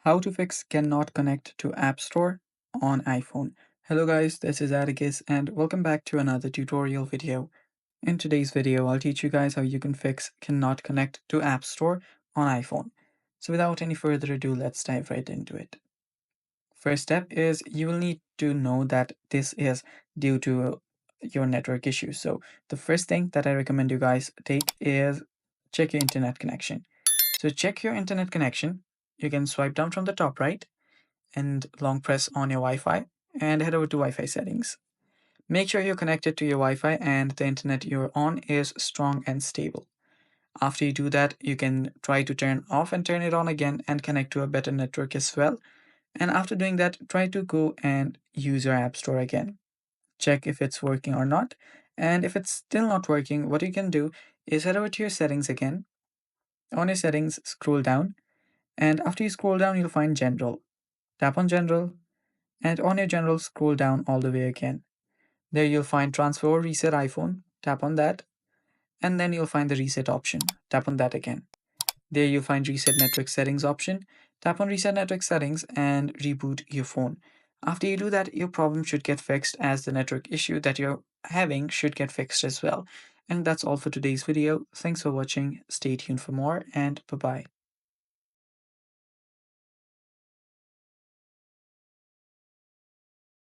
How to fix cannot connect to App Store on iPhone. Hello guys, this is Atticus and welcome back to another tutorial video. In today's video, I'll teach you guys how you can fix cannot connect to App Store on iPhone. So without any further ado, let's dive right into it. First step is you will need to know that this is due to your network issue. So the first thing that I recommend you guys take is check your internet connection. So check your internet connection. You can swipe down from the top right and long press on your Wi-Fi and head over to Wi-Fi settings. Make sure you're connected to your Wi-Fi and the internet you're on is strong and stable. After you do that, you can try to turn off and turn it on again and connect to a better network as well. And after doing that, try to go and use your App Store again. Check if it's working or not. And if it's still not working, what you can do is head over to your settings again. On your settings, scroll down. And after you scroll down, you'll find General. Tap on General. And on your General, scroll down all the way again. There you'll find Transfer or Reset iPhone. Tap on that. And then you'll find the Reset option. Tap on that again. There you'll find Reset Network Settings option. Tap on Reset Network Settings and reboot your phone. After you do that, your problem should get fixed as the network issue that you're having should get fixed as well. And that's all for today's video. Thanks for watching. Stay tuned for more and bye-bye.